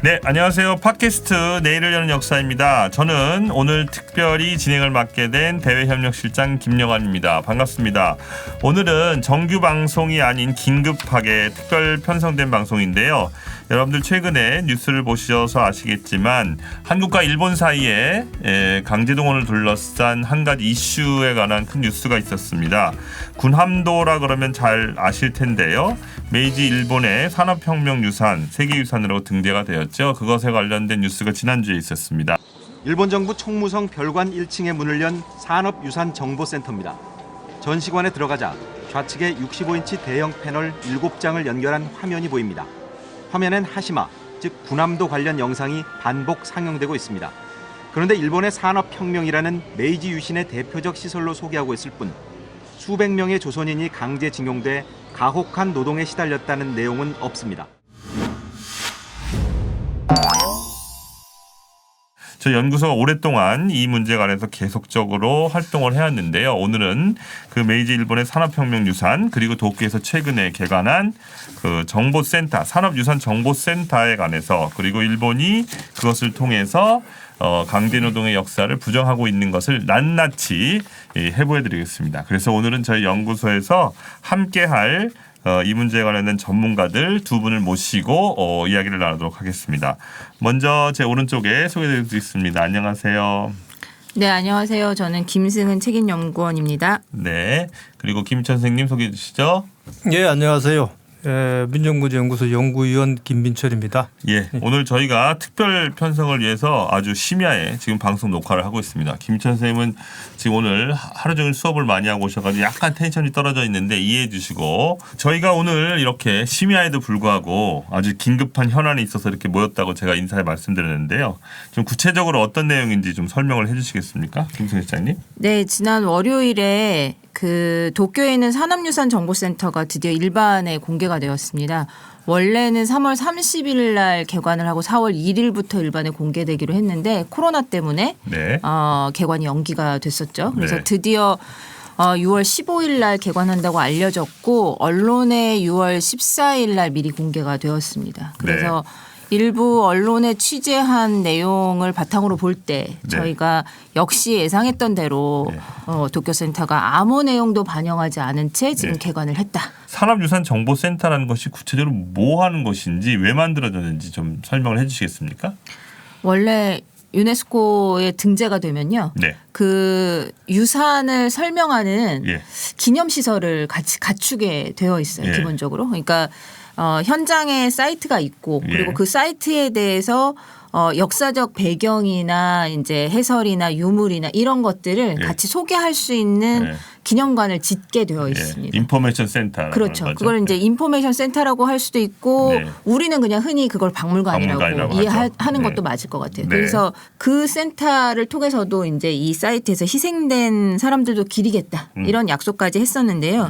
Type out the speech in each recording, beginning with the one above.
네, 안녕하세요. 팟캐스트 내일을 여는 역사입니다. 저는 오늘 특별히 진행을 맡게 된 대외협력실장 김영환입니다. 반갑습니다. 오늘은 정규 방송이 아닌 긴급하게 특별 편성된 방송인데요. 여러분들 최근에 뉴스를 보셔서 아시겠지만 한국과 일본 사이에 강제동원을 둘러싼 한 가지 이슈에 관한 큰 뉴스가 있었습니다. 군함도라 그러면 잘 아실 텐데요. 메이지 일본의 산업혁명 유산, 세계유산으로 등재가 되었죠. 그것에 관련된 뉴스가 지난주에 있었습니다. 일본 정부 총무성 별관 1층에 문을 연 산업유산정보센터입니다. 전시관에 들어가자 좌측에 65인치 대형 패널 7장을 연결한 화면이 보입니다. 화면엔 하시마, 즉 군함도 관련 영상이 반복 상영되고 있습니다. 그런데 일본의 산업혁명이라는 메이지 유신의 대표적 시설로 소개하고 있을 뿐 수백 명의 조선인이 강제징용돼 가혹한 노동에 시달렸다는 내용은 없습니다. 저희 연구소가 오랫동안 이 문제에 관해서 계속적으로 활동을 해왔는데요. 오늘은 그 메이지 일본의 산업혁명 유산 그리고 도쿄에서 최근에 개관한 그 정보센터, 산업유산 정보센터에 관해서 그리고 일본이 그것을 통해서 강제노동의 역사를 부정하고 있는 것을 낱낱이 해부해드리겠습니다. 그래서 오늘은 저희 연구소에서 함께할 이 문제에 관련된 전문가들 두 분을 모시고 이야기를 나누도록 하겠습니다. 먼저 제 오른쪽에 소개해드리겠습니다. 안녕하세요. 네, 안녕하세요. 저는 김승은 책임연구원입니다. 네, 그리고 김천 선생님 소개해 주시죠. 예, 안녕하세요. 민정구제연구소 연구위원 김민철입니다. 예, 오늘 저희가 특별 편성을 위해서 아주 심야에 지금 방송 녹화를 하고 있습니다. 김천 선생님은 지금 오늘 하루 종일 수업을 많이 하고 오셔가지고 약간 텐션이 떨어져 있는데 이해해 주시고 저희가 오늘 이렇게 심야에도 불구하고 아주 긴급한 현안이 있어서 이렇게 모였다고 제가 인사에 말씀드렸는데요. 좀 구체적으로 어떤 내용인지 좀 설명을 해 주시겠습니까? 김승 실장님. 네, 지난 월요일에 그 도쿄에 있는 산업유산정보센터가 드디어 일반에 공개가 되었습니다. 원래는 3월 30일 날 개관을 하고 4월 1일부터 일반에 공개되기로 했는데 코로나 때문에 네. 개관이 연기가 됐었죠. 그래서 네. 드디어 6월 15일 날 개관한다고 알려졌고 언론에 6월 14일 날 미리 공개가 되었습니다. 그래서 일부 언론에 취재한 내용을 바탕으로 볼 때 저희가 역시 예상했던 대로 도쿄센터가 아무 내용도 반영하지 않은 채 지금 개관을 했다. 산업유산정보센터라는 것이 구체적으로 뭐 하는 것인지 왜 만들어졌는지 좀 설명을 해 주시겠습니까? 원래 유네스코에 등재가 되면요. 네. 그 유산을 설명하는 기념시설을 같이 갖추게 되어 있어요. 기본적으로. 그러니까 현장에 사이트가 있고 그리고 그 사이트에 대해서 역사적 배경이나 이제 해설이나 유물이나 이런 것들을 같이 소개할 수 있는 기념관을 짓게 되어 있습니다. 인포메이션 센터. 그렇죠. 그걸 이제 인포메이션 센터라고 할 수도 있고 우리는 그냥 흔히 그걸 박물관이라고 이해하는 것도 맞을 것 같아요. 그래서 그 센터를 통해서도 이제 이 사이트에서 희생된 사람들도 기리겠다 이런 약속까지 했었는데요.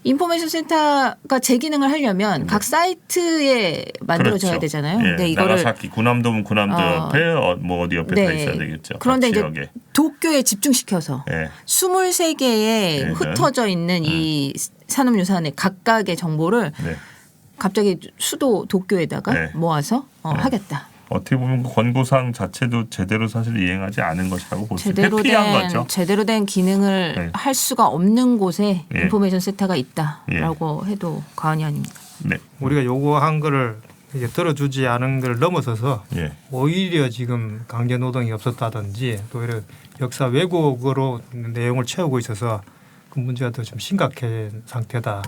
인포메이션 센터가 제 기능을 하려면 각 사이트에 만들어져야 되잖아요. 근데 이거를 나가사키 군함도면 군함도 옆에 뭐 어디 옆에 다 있어야 되겠죠. 그런데 이제 도쿄에 집중시켜서 23개에 흩어져 있는 이 산업유산의 각각의 정보를 갑자기 수도 도쿄에다가 모아서 하겠다. 어떻게 보면 그 권고사항 자체도 제대로 사실 이행하지 않은 것이라고 볼 수 있어요. 제대로 된 기능을 할 수가 없는 곳에 인포메이션 센터가 있다라고 해도 과언이 아닙니다. 네. 우리가 요구한 거를 이제 들어주지 않은 걸 넘어서서 오히려 지금 강제노동이 없었다든지 또 오히려 역사 왜곡으로 내용을 채우고 있어서 그 문제가 더 좀 심각한 상태다.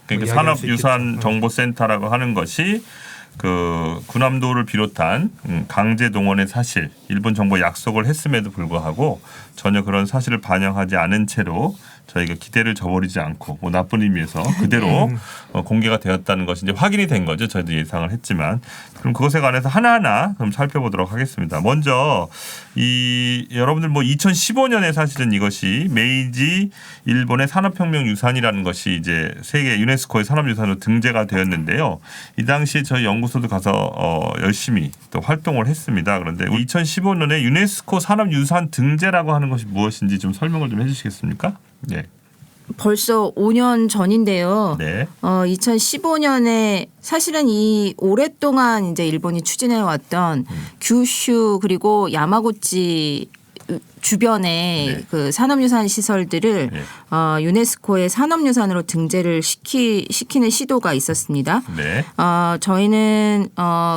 그러니까 산업유산정보센터라고 하는 것이 그 군함도를 비롯한 강제동원의 사실, 일본 정부가 약속을 했음에도 불구하고 전혀 그런 사실을 반영하지 않은 채로 저희가 기대를 저버리지 않고 뭐 나쁜 의미에서 그대로 공개가 되었다는 것이 이제 확인이 된 거죠. 저희도 예상을 했지만 그럼 그것에 관해서 하나하나 그럼 살펴보도록 하겠습니다. 먼저 이 여러분들 뭐 2015년에 사실은 이것이 메이지 일본의 산업혁명 유산이라는 것이 이제 세계 유네스코의 산업유산으로 등재가 되었는데요. 이 당시에 저희 연구소도 가서 열심히 또 활동을 했습니다. 그런데 2015년에 유네스코 산업유산 등재라고 하는 것이 무엇인지 좀 설명을 좀 해주시겠습니까? 네. 벌써 5년 전인데요. 네. 2015년에 사실은 이 오랫동안 이제 일본이 추진해 왔던 규슈 그리고 야마구치 주변의 네. 그 산업유산 시설들을 네. 유네스코의 산업유산으로 등재를 시키는 시도가 있었습니다. 네. 저희는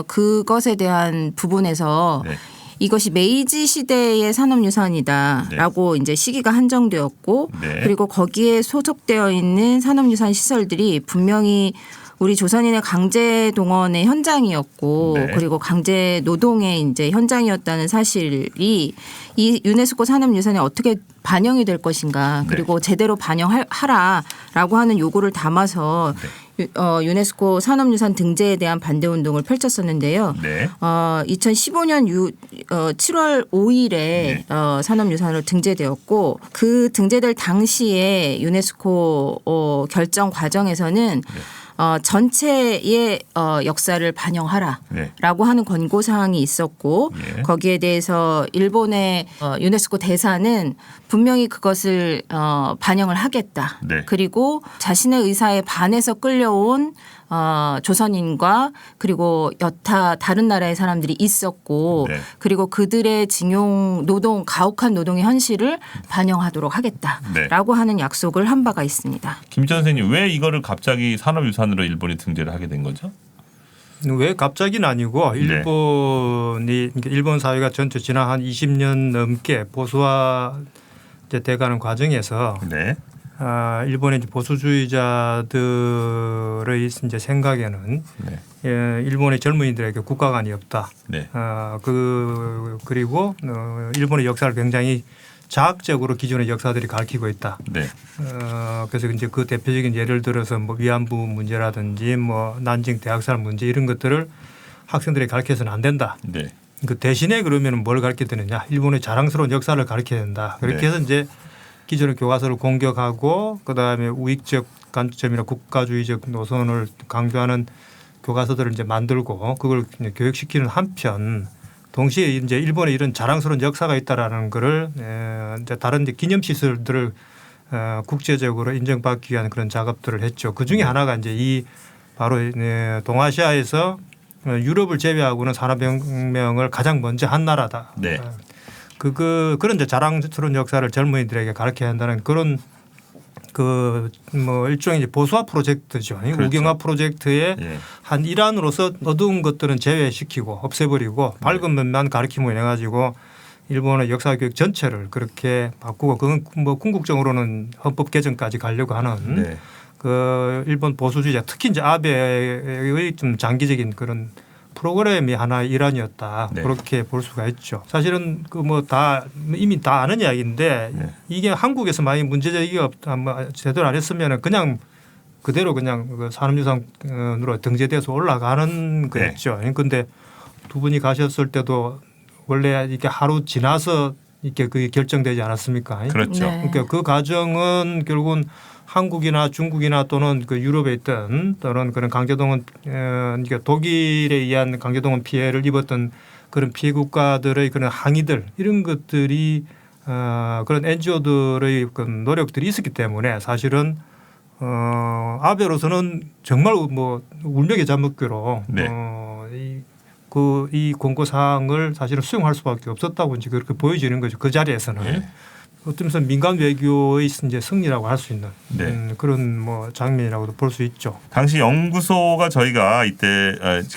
그것에 대한 부분에서 네. 이것이 메이지 시대의 산업유산이다라고 이제 시기가 한정되었고 네. 그리고 거기에 소속되어 있는 산업유산 시설들이 분명히 우리 조선인의 강제 동원의 현장이었고 네. 그리고 강제 노동의 이제 현장이었다는 사실이 이 유네스코 산업유산에 어떻게 반영이 될 것인가 그리고 제대로 반영하라라고 하는 요구를 담아서 유네스코 산업유산 등재에 대한 반대 운동을 펼쳤었는데요. 네. 2015년 7월 5일에 네. 산업유산으로 등재되었고 그 등재될 당시에 유네스코 결정 과정에서는 전체의 역사를 반영하라라고 네. 하는 권고 사항이 있었고 네. 거기에 대해서 일본의 유네스코 대사는 분명히 그것을 반영을 하겠다. 네. 그리고 자신의 의사에 반해서 끌려온 조선인과 그리고 여타 다른 나라의 사람들이 있었고 네. 그리고 그들의 징용 노동 가혹한 노동의 현실을 반영하도록 하겠다라고 네. 하는 약속을 한 바가 있습니다. 김 선생님 왜 이거를 갑자기 산업유산으로 일본이 등재를 하게 된 거죠? 왜 갑자기는 아니고 일본 사회가 전체 지난 한 20년 넘게 보수화 돼가는 과정에서 네. 일본의 보수주의자들의 이제 생각에는 네. 일본의 젊은이들에게 국가관이 없다. 네. 그리고 일본의 역사를 굉장히 자학적으로 기존의 역사들이 가르치고 있다. 네. 그래서 이제 그 대표적인 예를 들어서 뭐 위안부 문제라든지 뭐 난징 대학살 문제 이런 것들을 학생들이 가르쳐서는 안 된다. 네. 그 대신에 그러면 뭘 가르쳐야 되느냐? 일본의 자랑스러운 역사를 가르쳐야 된다. 그렇게 네. 해서 이제 기존의 교과서를 공격하고 그다음에 우익적 관점이나 국가주의적 노선을 강조하는 교과서들을 이제 만들고 그걸 교육시키는 한편 동시에 이제 일본에 이런 자랑스러운 역사가 있다라는 거를 이제 다른 이제 기념시설들을 국제적으로 인정받기 위한 그런 작업들을 했죠. 그 중에 하나가 이제 이 바로 동아시아에서 유럽을 제외하고는 산업혁명을 가장 먼저 한 나라다. 네. 그런 이제 자랑스러운 역사를 젊은이들에게 가르쳐야 한다는 그런 그 뭐 일종의 이제 보수화 프로젝트죠. 그렇죠. 우경화 프로젝트의 예. 한 일환으로서 어두운 것들은 제외시키고 없애버리고 밝은 면만 가르침으로 인해 가지고 일본의 역사 교육 전체를 그렇게 바꾸고 그건 뭐 궁극적으로는 헌법 개정까지 가려고 하는 네. 그 일본 보수주의자 특히 이제 아베의 좀 장기적인 그런 프로그램이 하나의 일환이었다. 네. 그렇게 볼 수가 있죠. 사실은 그 뭐 다 이미 다 아는 이야기인데 네. 이게 한국에서 만약 문제제기가 제대로 안 했으면 그냥 그대로 그냥 그 산업유산으로 등재돼서 올라가는 거였죠. 그런데 두 분이 가셨을 때도 원래 이렇게 하루 지나서 이렇게 그게 결정되지 않았습니까? 그렇죠. 네. 그러니까 그 과정은 결국은 한국이나 중국이나 또는 그 유럽에 있던 또는 그런 강제동원 그러니까 독일에 의한 강제동원 피해를 입었던 그런 피해 국가들의 그런 항의들 이런 것들이 그런 NGO들의 그 노력들이 있었기 때문에 사실은 아베로서는 정말 뭐 울며 잠먹기로 네. 이 권고 사항을 사실은 수용할 수밖에 없었다고 이제 그렇게 보여지는 거죠. 그 자리에서는. 네. 어떤 면에서 민간 외교의 이제 승리라고 할 수 있는 네. 그런 뭐 장면이라고도 볼 수 있죠. 당시 연구소가 저희가 이때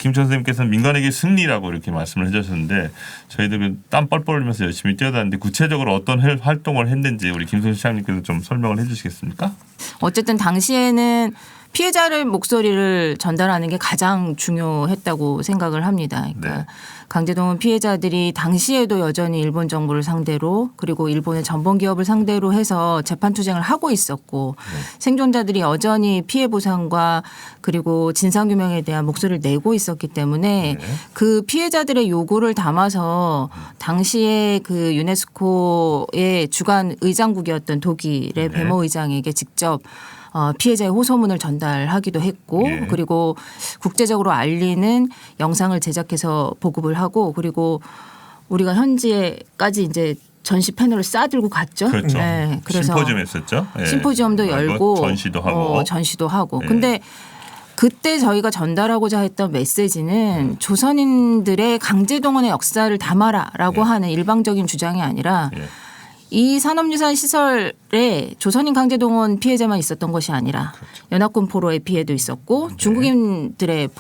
김 선생님께서는 민간에게 승리라고 이렇게 말씀을 해주셨는데 저희들은 땀 뻘뻘 흘리면서 열심히 뛰어다녔는데 구체적으로 어떤 활동을 했는지 우리 김선수 시장님께서 좀 설명을 해주시겠습니까? 어쨌든 당시에는 피해자의 목소리를 전달하는 게 가장 중요했다고 생각을 합니다. 그러니까 네. 강제동원 피해자들이 당시에도 여전히 일본 정부를 상대로 그리고 일본의 전범 기업을 상대로 해서 재판 투쟁을 하고 있었고 생존자들이 여전히 피해 보상과 그리고 진상 규명에 대한 목소리를 내고 있었기 때문에 그 피해자들의 요구를 담아서 당시에 그 유네스코의 주간 의장국이었던 독일의 베모 의장에게 직접 피해자의 호소문을 전달하기도 했고 그리고 국제적으로 알리는 영상을 제작해서 보급을 하고 그리고 우리가 현지에까지 이제 전시 패널을 싸들고 갔죠. 그렇죠. 네, 그래서 심포지엄 했었죠. 심포지엄도 열고 전시도 하고. 근데 그때 저희가 전달하고자 했던 메시지는 조선인들의 강제동원의 역사를 담아라라고 하는 일방적인 주장이 아니라 이 산업유산 시설에 조선인 강제동원 피해자만 있었던 것이 아니라 연합군 포로의 피해도 있었고 중국인들의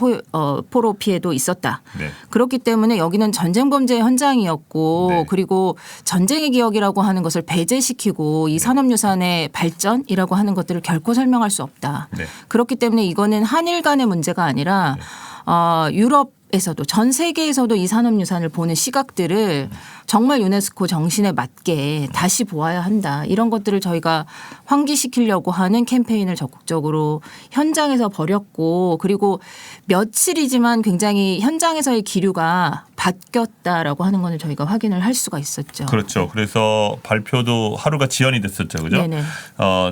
포로 피해도 있었다. 그렇기 때문에 여기는 전쟁 범죄 현장이었고 그리고 전쟁의 기억이라고 하는 것을 배제시키고 이 산업유산의 발전이라고 하는 것들을 결코 설명할 수 없다. 그렇기 때문에 이거는 한일 간의 문제가 아니라 유럽에서도 전 세계에서도 이 산업유산을 보는 시각들을 정말 유네스코 정신에 맞게 다시 보아야 한다. 이런 것들을 저희가 환기시키려고 하는 캠페인을 적극적으로 현장에서 벌였고 그리고 며칠이지만 굉장히 현장에서의 기류가 바뀌었다라고 하는 것을 저희가 확인을 할 수가 있었죠. 그렇죠. 그래서 발표도 하루가 지연이 됐었죠. 그죠? 네네.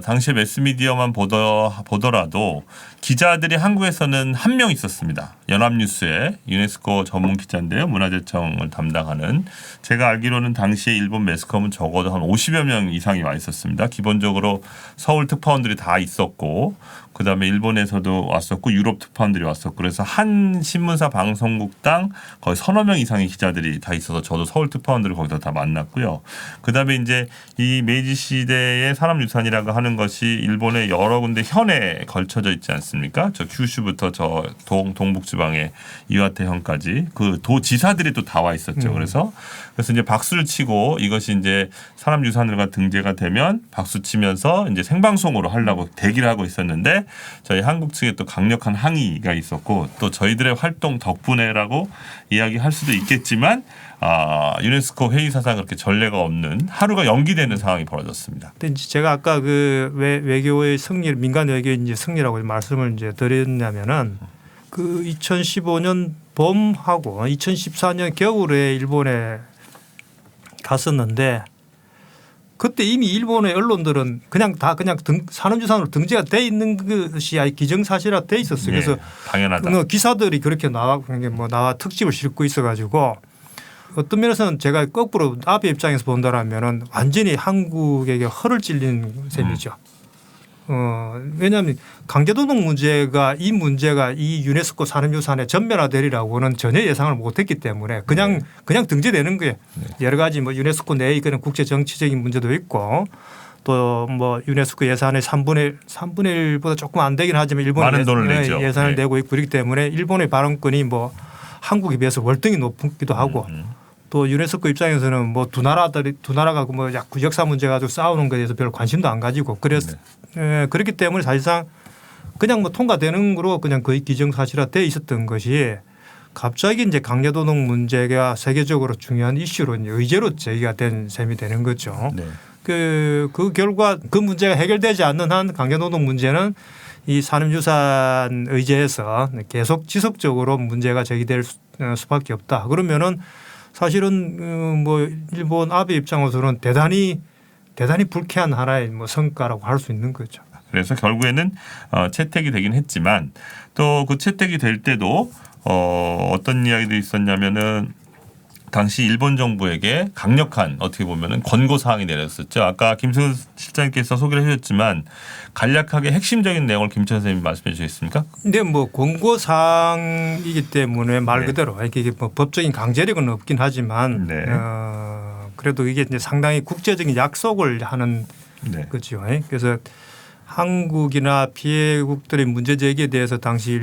당시에 매스미디어만 보더라도 기자들이 한국에서는 한 명 있었습니다. 연합뉴스의 유네스코 전문 기자인데요. 문화재청을 담당하는. 제가 알기로는 당시에 일본 매스컴은 적어도 한 50여 명 이상이 와 있었습니다. 기본적으로 서울 특파원들이 다 있었고 그다음에 일본에서도 왔었고 유럽 특파원들이 왔었고 그래서 한 신문사 방송국당 거의 서너 명 이상의 기자들이 다 있어서 저도 서울 특파원들을 거기서 다 만났고요. 그다음에 이제 이 메이지 시대의 산업유산이라고 하는 것이 일본의 여러 군데 현에 걸쳐져 있지 않습니까? 저 큐슈부터 저 동북지방의 이와테현까지 그 도지사들이 또 다 와 있었죠. 그래서 이제 박수를 치고 이것이 이제 산업유산으로가 등재가 되면 박수 치면서 이제 생방송으로 하려고 대기를 하고 있었는데 저희 한국 측에 또 강력한 항의가 있었고 또 저희들의 활동 덕분에라고 이야기할 수도 있겠지만 유네스코 회의사상 그렇게 전례가 없는 하루가 연기되는 상황이 벌어졌습니다. 근데 제가 아까 그 외교의 승리, 민간 외교의 이제 승리라고 말씀을 이제 드렸냐면은 그 2015년 봄하고 2014년 겨울에 일본에 갔었는데 그때 이미 일본의 언론들은 그냥 산업유산으로 등재가 돼 있는 것이 기정사실화 돼 있었어요. 그래서 당연하다. 기사들이 그렇게 나와 특집을 싣고 있어가지고 어떤 면에서는 제가 거꾸로 아베 입장에서 본다라면은 완전히 한국에게 허를 찔린 셈이죠. 왜냐하면 강제노동 문제가 이 유네스코 산업유산에 전면화되리라고는 전혀 예상을 못했기 때문에 그냥 등재되는 거예요. 여러 가지 뭐 유네스코 내의 그런 국제 정치적인 문제도 있고 또 뭐 유네스코 예산의 3분의 1보다 조금 안 되긴 하지만 일본이 많은 돈을 내죠. 예산을 내고 있고 그렇기 때문에 일본의 발언권이 뭐 한국에 비해서 월등히 높기도 하고. 또 유네스코 입장에서는 뭐 두 나라가 뭐 역사 문제 가지고 싸우는 것에 대해서 별 관심도 안 가지고 그래서 그렇기 때문에 사실상 그냥 뭐 통과되는 거로 그냥 거의 기정사실화돼 있었던 것이 갑자기 이제 강제노동 문제가 세계적으로 중요한 이슈로 이제 의제로 제기가 된 셈이 되는 거죠. 그 결과 그 문제가 해결되지 않는 한 강제노동 문제는 이 산업유산 의제에서 계속 지속적으로 문제가 제기될 수밖에 없다. 그러면은 사실은 뭐 일본 아베 입장으로서는 대단히 불쾌한 하나의 뭐 성과라고 할 수 있는 거죠. 그래서 결국에는 채택이 되긴 했지만 또 그 채택이 될 때도 어떤 이야기도 있었냐면은 당시 일본 정부에게 강력한 어떻게 보면은 권고 사항이 내렸었죠. 아까 김승훈 실장님께서 소개를 해주셨지만 간략하게 핵심적인 내용을 김천 선생님이 말씀해 주시겠습니까? 근데 뭐 권고 사항이기 때문에 말 그대로 이게 뭐 법적인 강제력은 없긴 하지만 그래도 이게 이제 상당히 국제적인 약속을 하는 거죠. 그래서 한국이나 피해국들의 문제 제기에 대해서 당시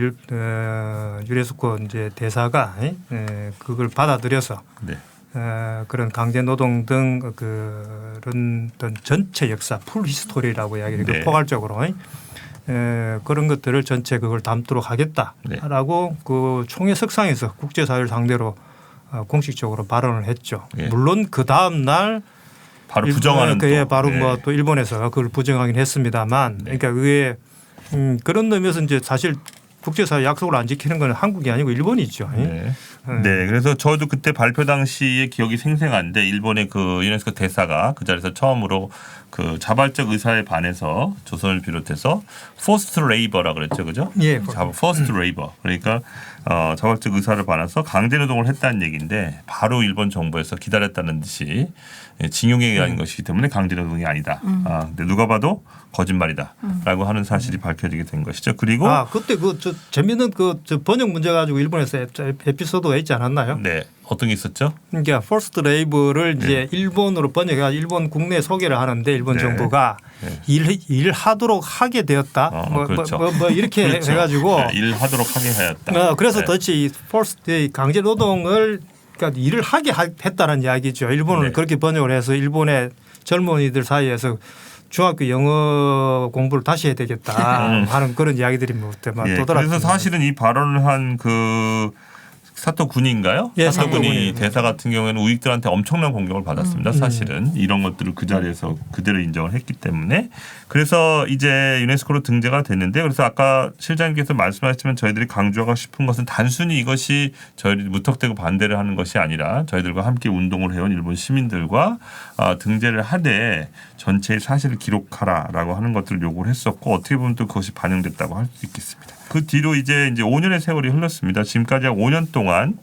유네스코 이제 대사가 그걸 받아들여서 그런 강제노동 등 그런 전체 역사 풀 히스토리라고 이야기를 포괄적으로 그런 것들을 전체 그걸 담도록 하겠다라고 네. 그 총회 석상에서 국제사회를 상대로 공식적으로 발언을 했죠. 예. 물론 그 다음 날 바로 부정하는 또. 바로 네. 뭐 또 일본에서 그걸 부정하긴 했습니다만, 네. 그러니까 그게 그런 의미에서 이제 사실 국제사회 약속을 안 지키는 건 한국이 아니고 일본이죠. 네. 네, 그래서 저도 그때 발표 당시의 기억이 생생한데 일본의 그 유네스코 대사가 그 자리에서 처음으로 그 자발적 의사에 반해서 조선을 비롯해서 forced labor라 그랬죠, 그죠? 예, forced labor. 그러니까 자발적 의사를 반해서 강제 노동을 했다는 얘기인데 바로 일본 정부에서 기다렸다는 듯이 징용에 의한 것이기 때문에 강제 노동이 아니다. 근데 누가 봐도 거짓말이다라고 하는 사실이 밝혀지게 된 것이죠. 그리고 그때 저 재밌는 저 번역 문제 가지고 일본에서 에피소드가 있지 않았나요? 네, 어떤 게 있었죠? 그러니까 퍼스트 레이블을 이제 일본으로 번역해 일본 국내 소개를 하는데 일본 네. 정부가 일하도록 하게 되었다. 그렇죠. 뭐 이렇게 그렇죠. 해가지고 네, 일하도록 하게 하였다. 그래서 네. 도대체 퍼스트 강제 노동을 그러니까 일을 하게 했다는 이야기죠. 일본은 네. 그렇게 번역을 해서 일본의 젊은이들 사이에서 중학교 영어 공부를 다시 해야 되겠다 하는 그런 이야기들이 뭐 예, 도달했습니다. 그래서 사실은 이 발언을 한 그 사토 군인가요? 예, 사토 군이 군인. 대사 같은 경우에는 우익들한테 엄청난 공격을 받았습니다. 사실은 이런 것들을 그 자리에서 그대로 인정을 했기 때문에 그래서 이제 유네스코로 등재가 됐는데 그래서 아까 실장님께서 말씀하셨지만 저희들이 강조하고 싶은 것은 단순히 이것이 저희들이 무턱대고 반대를 하는 것이 아니라 저희들과 함께 운동을 해온 일본 시민들과 등재를 하되 전체의 사실을 기록하라라고 하는 것들을 요구를 했었고 어떻게 보면 또 그것이 반영됐다고 할 수 있겠습니다. 그 뒤로 이제 5년의 세월이 흘렀습니다. 지금까지 약 5년 동안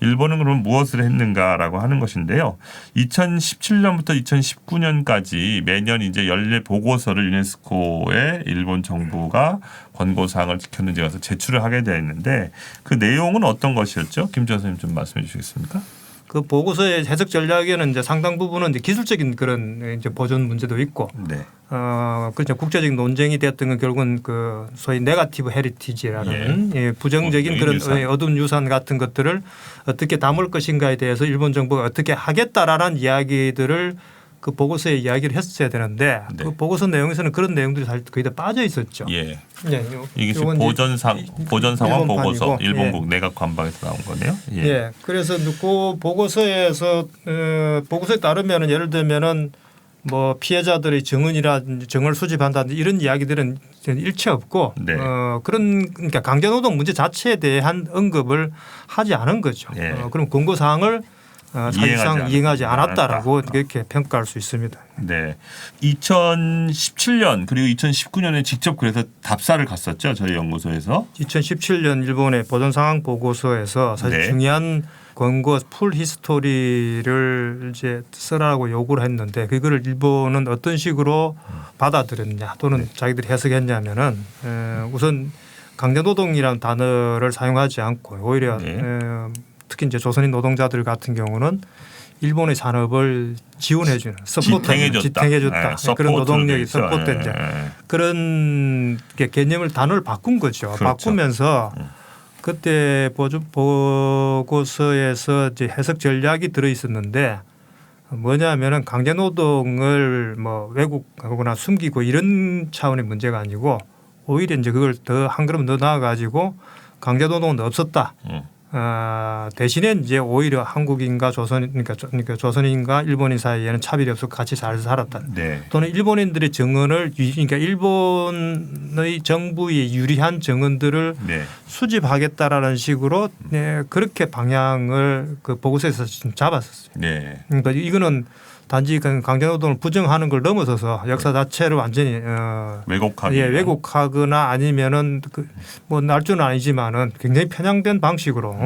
일본은 그럼 무엇을 했는가라고 하는 것인데요. 2017년부터 2019년까지 매년 이제 연례 보고서를 유네스코에 일본 정부가 권고사항을 지켰는지 가서 제출을 하게 되어 있는데 그 내용은 어떤 것이었죠? 김지원 선생님 좀 말씀해 주시겠습니까? 그 보고서의 해석 전략에는 이제 상당 부분은 이제 기술적인 그런 이제 보존 문제도 있고, 네. 그렇죠. 국제적인 논쟁이 되었던 건 결국은 그 소위 네가티브 헤리티지라는 부정적인 그런 유산. 어두운 유산 같은 것들을 어떻게 담을 것인가에 대해서 일본 정부가 어떻게 하겠다라는 이야기들을 그 보고서에 이야기를 했어야 되는데 네. 그 보고서 내용에서는 그런 내용들이 사실 거의 다 빠져 있었죠. 예. 네, 이게 보전 상황 일본판이고, 보고서 예. 일본국 내각 관방에서 나온 거네요. 예. 예. 그래서 그 보고서에서 보고서에 따르면은 예를 들면은 뭐 피해자들의 증언을 수집한다든지 이런 이야기들은 일체 없고 네. 그러니까 강제노동 문제 자체에 대한 언급을 하지 않은 거죠. 예. 그럼 권고 사항을 사실상 이행하지 않았다라고 않았다. 이렇게 평가할 수 있습니다. 네. 2017년 그리고 2019년에 직접 그래서 답사를 갔었죠. 저희 연구소에서. 2017년 일본의 보존 상황 보고서에서 사실 네. 중요한 권고 풀 히스토리를 이제 쓰라고 요구를 했는데 그거를 일본은 어떤 식으로 받아들였냐 또는 자기들이 해석했냐면은 우선 강제노동이라는 단어를 사용하지 않고 오히려 특히 이제 조선인 노동자들 같은 경우는 일본의 산업을 지원해주는 지탱해줬다. 네, 그런 노동력이 있죠. 서포트 이제 그런 개념을 단어를 바꾼 거죠. 그렇죠. 바꾸면서 그때 보고서에서 이제 해석 전략이 들어 있었는데 뭐냐면은 강제 노동을 뭐 왜곡하거나 숨기고 이런 차원의 문제가 아니고 오히려 이제 그걸 더 한 걸음 더 나아 가지고 강제 노동은 없었다. 대신에 이제 오히려 한국인과 그러니까 조선인과 일본인 사이에는 차별이 없어 같이 잘 살았다. 네. 또는 일본인들의 증언을 그러니까 일본의 정부의 유리한 증언들을 수집하겠다라는 식으로 그렇게 방향을 그 보고서에서 잡았었어요. 네. 그러니까 이거는 단지 강제노동을 부정하는 걸 넘어서서 역사 자체를 완전히 왜곡하거나 아니면은 뭐 날조는 아니지만은 굉장히 편향된 방식으로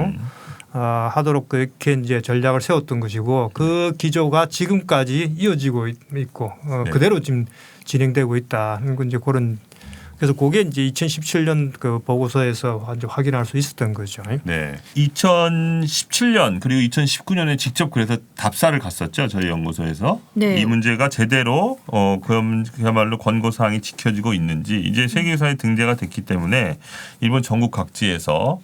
하도록 그렇게 이제 전략을 세웠던 것이고 그 기조가 지금까지 이어지고 있고 그대로 지금 진행되고 있다는 건 이제 그런. 그래서 그게 이제 2017년 그 보고서에서 완전 확인할 수 있었던 거죠. 네. 2017년 그리고 2019년에 직접 그래서 답사를 갔었죠. 저희 연구소에서. 네. 이 문제가 제대로 그야말로 권고 사항이 지켜지고 있는지 이제 세계유산에 등재가 됐기 때문에 일본 전국 각지에서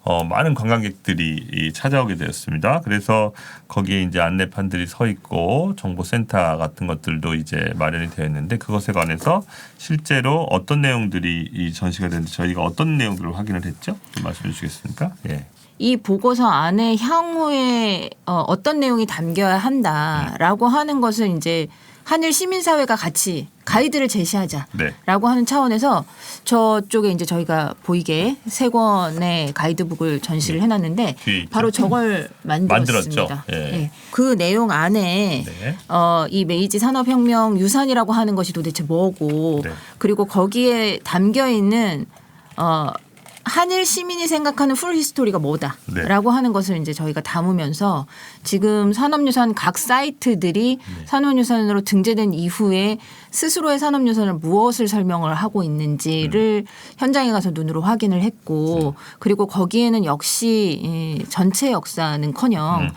많은 관광객들이 찾아오게 되었습니다. 그래서 거기에 이제 안내판들이 서 있고 정보센터 같은 것들도 이제 마련이 되었는데 그것에 관해서 실제로 어떤 내용들이 이 전시가 됐는지 저희가 어떤 내용들을 확인을 했죠? 좀 말씀해 주시겠습니까? 예. 이 보고서 안에 향후에 어떤 내용이 담겨야 한다라고 하는 것을 이제 한일 시민사회가 같이 가이드를 제시하자라고 네. 하는 차원에서 저쪽에 이제 저희가 보이게 세 권의 가이드북을 전시를 해놨는데 바로 저걸 만들었습니다. 예. 네. 그 내용 안에 네. 이 메이지 산업혁명 유산이라고 하는 것이 도대체 뭐고 네. 그리고 거기에 담겨 있는 한일 시민이 생각하는 풀 히스토리가 뭐다라고 하는 것을 이제 저희가 담으면서 지금 산업유산 각 사이트들이 산업유산으로 등재된 이후에 스스로의 산업유산을 무엇을 설명을 하고 있는지를 현장에 가서 눈으로 확인을 했고 그리고 거기에는 역시 이 전체 역사는커녕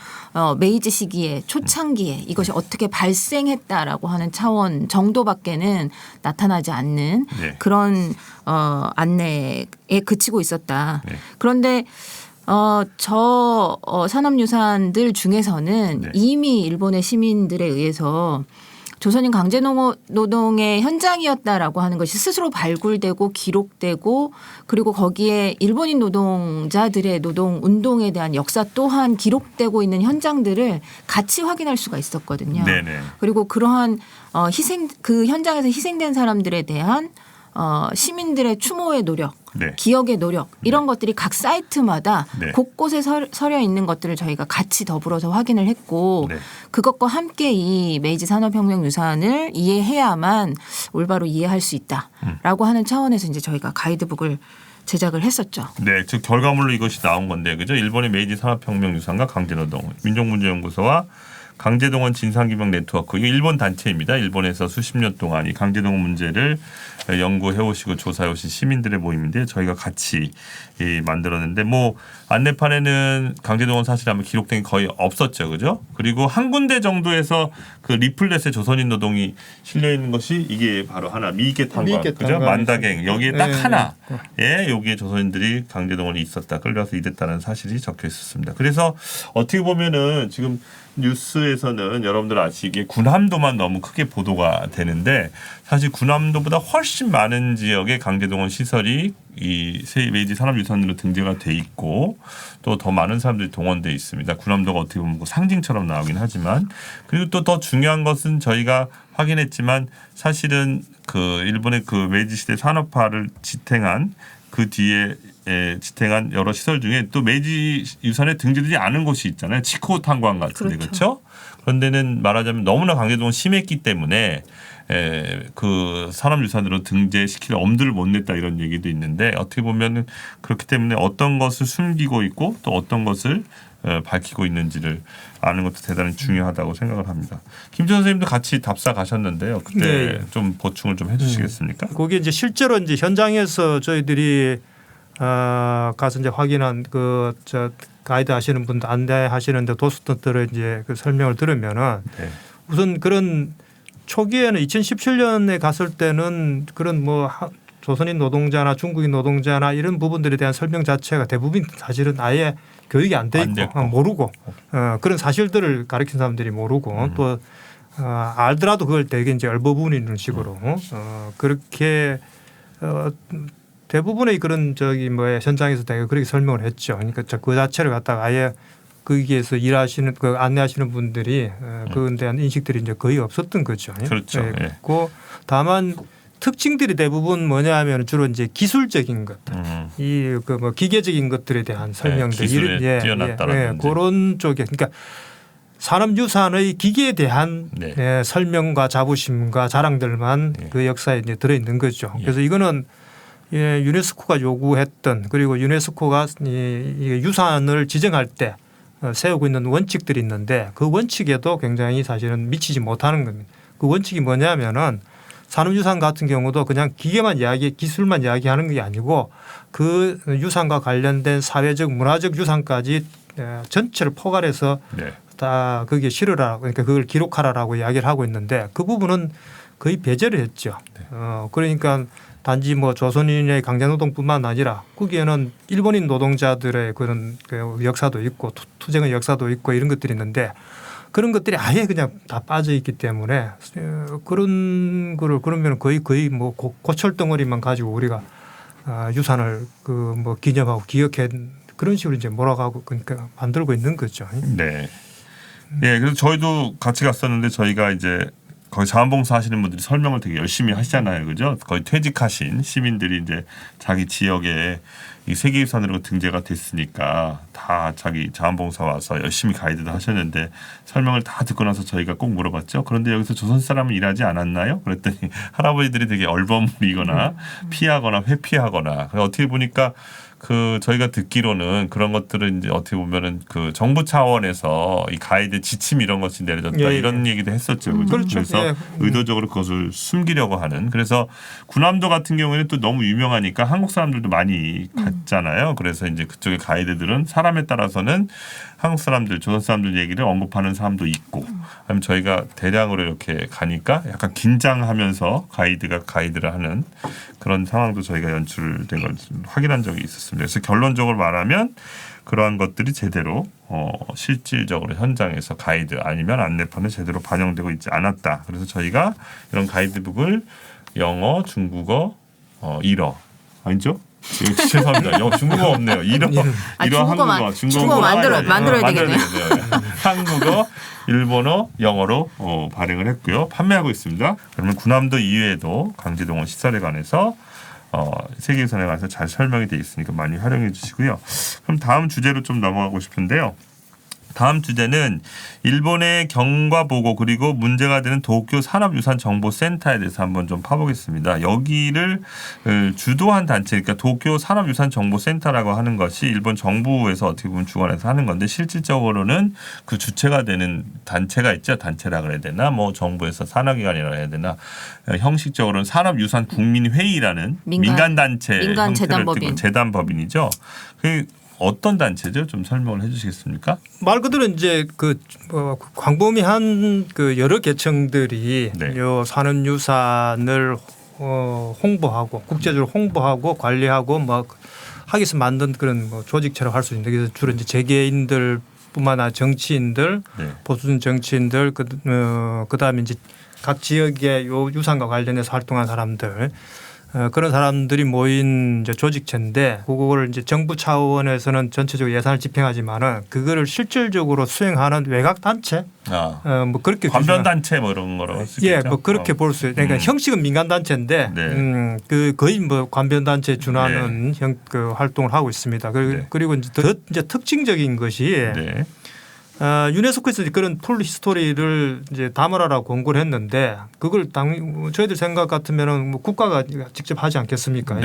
메이지 시기에 초창기에 이것이 어떻게 발생했다라고 하는 차원 정도밖에는 나타나지 않는 그런 안내에 그치고 있었다. 그런데 저 산업유산들 중에서는 이미 일본의 시민들에 의해서 조선인 강제노동의 현장이었다라고 하는 것이 스스로 발굴되고 기록되고 그리고 거기에 일본인 노동자들의 노동 운동에 대한 역사 또한 기록되고 있는 현장들을 같이 확인할 수가 있었거든요. 네네. 그리고 그러한 그 현장에서 희생된 사람들에 대한 시민들의 추모의 노력, 기억의 노력 이런 것들이 각 사이트마다 곳곳에 서려 있는 것들을 저희가 같이 더불어서 확인을 했고 그것과 함께 이 메이지 산업혁명 유산을 이해해야만 올바로 이해할 수 있다라고 하는 차원에서 이제 저희가 가이드북을 제작을 했었죠. 네, 즉 결과물로 이것이 나온 건데, 그죠? 일본의 메이지 산업혁명 유산과 강제노동, 민족문제연구소와 강제동원 진상규명 네트워크, 이거 일본 단체입니다. 일본에서 수십 년 동안 이 강제동원 문제를 연구해 오시고 조사해 오신 시민들의 모임인데 저희가 같이 만들었는데 뭐 안내판에는 강제동원 사실이 아마 기록된 게 거의 없었죠, 그죠? 그리고 한 군데 정도에서 그 리플렛에 조선인 노동이 실려 있는 것이 이게 바로 하나 미개탄광, 그죠? 만다갱 여기에 딱 하나, 여기에 조선인들이 강제동원이 있었다, 끌려서 이랬다는 사실이 적혀 있었습니다. 그래서 어떻게 보면은 지금 뉴스에서는 여러분들 아시기에 군함도만 너무 크게 보도가 되는데 사실 군함도보다 훨씬 많은 지역에 강제동원 시설이 이 메이지 산업유산으로 등재가 돼 있고 또 더 많은 사람들이 동원돼 있습니다. 군함도가 어떻게 보면 상징처럼 나오긴 하지만 그리고 또 더 중요한 것은 저희가 확인했지만 사실은 그 일본의 그 메이지 시대 산업화를 지탱한 그 뒤에 지탱한 여러 시설 중에 또 메이지 유산에 등재되지 않은 곳이 있잖아요. 치코 탄광 같은 데, 그렇죠? 그런 데는 말하자면 너무나 강제동원 심했기 때문에 그 산업유산으로 등재시킬 엄두를 못 냈다 이런 얘기도 있는데 어떻게 보면 그렇기 때문에 어떤 것을 숨기고 있고 또 어떤 것을 밝히고 있는지를 아는 것도 대단히 중요하다고 생각을 합니다. 김준 선생님도 같이 답사 가셨는데요. 그때 좀 보충을 좀 해주시겠습니까? 거기 이제 실제로 이제 현장에서 저희들이 가서 이제 확인한 그 가이드 하시는 분들 안내하시는데 도스트들의 이제 그 설명을 들으면은 우선 그런 초기에는 2017년에 갔을 때는 그런 뭐 조선인 노동자나 중국인 노동자나 이런 부분들에 대한 설명 자체가 대부분 사실은 아예 교육이 안 돼 있고 모르고 그런 사실들을 가르친 사람들이 모르고 또 알더라도 그걸 되게 이제 얼버무리는 식으로 그렇게 대부분의 그런 현장에서 되게 그렇게 설명을 했죠. 그러니까 그 자체를 갖다가 아예 거기에서 일하시는 그 안내하시는 분들이 그에 대한 인식들이 이제 거의 없었던 거죠. 그렇죠. 그리고 다만 특징들이 대부분 뭐냐하면 주로 이제 기술적인 것들, 이 그 뭐 기계적인 것들에 대한 설명들, 기술에 뛰어났다라든지 그런 쪽에 그러니까 산업유산의 기계에 대한 설명과 자부심과 자랑들만 그 역사에 이제 들어 있는 거죠. 그래서 이거는 유네스코가 요구했던 그리고 유네스코가 이 유산을 지정할 때 세우고 있는 원칙들이 있는데 그 원칙에도 굉장히 사실은 미치지 못하는 겁니다. 그 원칙이 뭐냐면은 산업유산 같은 경우도 그냥 기술만 이야기하는 게 아니고 그 유산과 관련된 사회적 문화적 유산까지 전체를 포괄해서 다 거기에 실으라, 그러니까 그걸 기록하라라고 이야기를 하고 있는데 그 부분은 거의 배제를 했죠. 그러니까 단지 뭐 조선인의 강제노동뿐만 아니라 거기에는 일본인 노동자들의 그런 그 역사도 있고 투쟁의 역사도 있고 이런 것들이 있는데 그런 것들이 아예 그냥 다 빠져 있기 때문에 그런 거를 그러면 거의 뭐 고철 덩어리만 가지고 우리가 유산을 그 뭐 기념하고 기억해 그런 식으로 이제 몰아가고 그러니까 만들고 있는 거죠. 네. 예, 그래서 저희도 같이 갔었는데 저희가 이제 거기 자원봉사 하시는 분들이 설명을 되게 열심히 하시잖아요, 그죠? 거의 퇴직하신 시민들이 이제 자기 지역에 이 세계유산으로 등재가 됐으니까 다 자기 자원봉사 와서 열심히 가이드도 하셨는데 설명을 다 듣고 나서 저희가 꼭 물어봤죠. 그런데 여기서 조선 사람은 일하지 않았나요? 그랬더니 할아버지들이 되게 얼버무리거나 피하거나 회피하거나 어떻게 보니까 그 저희가 듣기로는 그런 것들은 이제 어떻게 보면은 그 정부 차원에서 이 가이드 지침 이런 것이 내려졌다 이런 얘기도 했었죠. 그렇죠. 그래서 의도적으로 그것을 숨기려고 하는. 그래서 군함도 같은 경우에는 또 너무 유명하니까 한국 사람들도 많이 갔잖아요. 그래서 이제 그쪽의 가이드들은 사람에 따라서는 한국 사람들, 조선 사람들 얘기를 언급하는 사람도 있고, 아니면 저희가 대량으로 이렇게 가니까 약간 긴장하면서 가이드가 가이드를 하는 그런 상황도 저희가 연출된 걸 확인한 적이 있었습니다. 그래서 결론적으로 말하면 그러한 것들이 제대로 실질적으로 현장에서 가이드 아니면 안내판에 제대로 반영되고 있지 않았다. 그래서 저희가 이런 가이드북을 영어, 중국어, 일어 아니죠? 죄송합니다. 중국어 없네요. 일어 중국어 만들어야 되겠네요. 한국어, 일본어, 영어로 발행을 했고요. 판매하고 있습니다. 그러면 군함도 이외에도 강제동원 시설에 관해서 세계유산에 관해서 잘 설명이 되어 있으니까 많이 활용해 주시고요. 그럼 다음 주제로 좀 넘어가고 싶은데요. 다음 주제는 일본의 경과 보고 그리고 문제가 되는 도쿄 산업유산정보센터에 대해서 한번 좀 파보겠습니다. 여기를 주도한 단체, 그러니까 도쿄 산업유산정보센터라고 하는 것이 일본 정부에서 어떻게 보면 주관해서 하는 건데 실질적으로는 그 주체가 되는 단체가 있죠. 단체라 그래야 되나, 뭐 정부에서 산하기관이라 해야 되나, 형식적으로는 산업유산국민회의라는 민간단체 민간재단법인. 재단법인이죠. 그 어떤 단체죠? 좀 설명을 해주시겠습니까? 말 그대로 이제 그 광범위한 그 여러 계층들이 요 산업유산을 홍보하고 국제적으로 홍보하고 관리하고 뭐 하기 위해서 만든 그런 뭐 조직처럼 할 수 있는데 그래서 주로 이제 재계인들뿐만 아니라 정치인들, 보수진 정치인들 그다음에 이제 각 지역의 요 유산과 관련해서 활동한 사람들. 그런 사람들이 모인 이제 조직체인데 그걸 이제 정부 차원에서는 전체적으로 예산을 집행하지만은 그거를 실질적으로 수행하는 외곽 단체, 뭐 그렇게 관변 단체 뭐 이런 거로 쓰겠죠. 뭐 그렇게 볼 수. 그러니까 형식은 민간 단체인데 그 거의 뭐 관변 단체에 준하는 그 활동을 하고 있습니다. 그리고 이제 더 이제 특징적인 것이. 유네스코에서 그런 풀 히스토리를 이제 담으라라고 권고를 했는데 그걸 저희들 생각 같으면은 뭐 국가가 직접 하지 않겠습니까?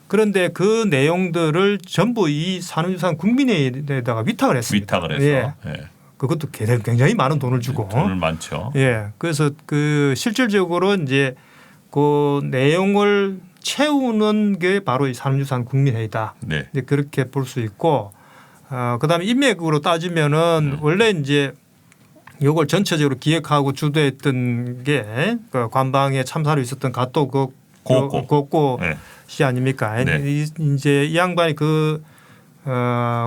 그런데 그 내용들을 전부 이 산업유산 국민회의에다가 위탁을 했습니다. 위탁을 해서. 그것도 굉장히 많은 돈을 주고. 돈을 많죠. 그래서 그 실질적으로 이제 그 내용을 채우는 게 바로 이 산업유산 국민회의다. 이제 그렇게 볼 수 있고. 그다음에 인맥으로 따지면은 원래 이제 이걸 전체적으로 기획하고 주도했던 게 그 관방에 참사로 있었던 가토 고고 씨 아닙니까? 이제 이 양반이 그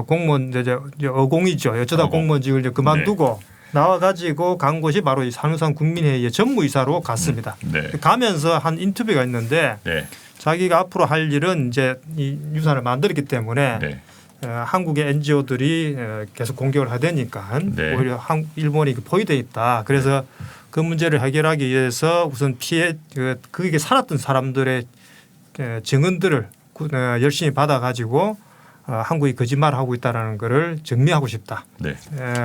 공무원 이제 어공이죠. 어쩌다 공무원직을 이제 그만두고 나와 가지고 간 곳이 바로 이 산업유산 국민회의의 전무이사로 갔습니다. 가면서 한 인터뷰가 있는데 자기가 앞으로 할 일은 이제 이 유산을 만들었기 때문에. 한국의 NGO들이 계속 공격을 하되니까 오히려 일본이 포위돼 있다. 그래서 그 문제를 해결하기 위해서 우선 그게 살았던 사람들의 증언들을 열심히 받아가지고 한국이 거짓말을 하고 있다라는 것을 증명하고 싶다.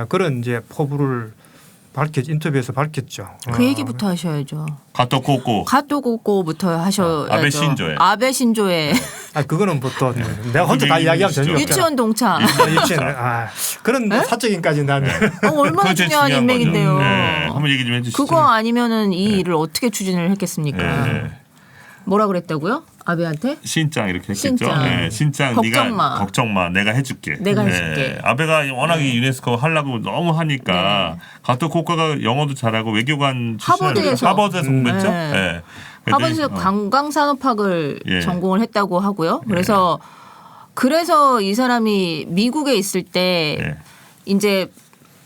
그런 이제 포부를 인터뷰에서 밝혔죠. 그 얘기부터 하셔야죠. 가토고고부터 하셔야죠. 아베 신조에. 그거는 보통 내가 혼자 다 이야기하면 재미없죠. 유치원 동창. 그런 사적인까지 나면 얼마나 중요한 인맥인데요. 한번 얘기 좀 해주시죠. 그거 아니면은 이 일을 어떻게 추진을 했겠습니까? 뭐라 그랬다고요? 아베한테? 신짱 이렇게 했겠죠. 신짱. 네, 신짱 네가 걱정 마. 내가 해줄게. 내가 해줄게. 아베가 워낙에 유네스코 하려고 너무 하니까 가토 코코가 영어도 잘하고 외교관 출신이라서 하버드에서 공부했죠. 네. 하버드에서 관광산업학을 전공을 했다고 하고요. 그래서 이 사람이 미국에 있을 때 이제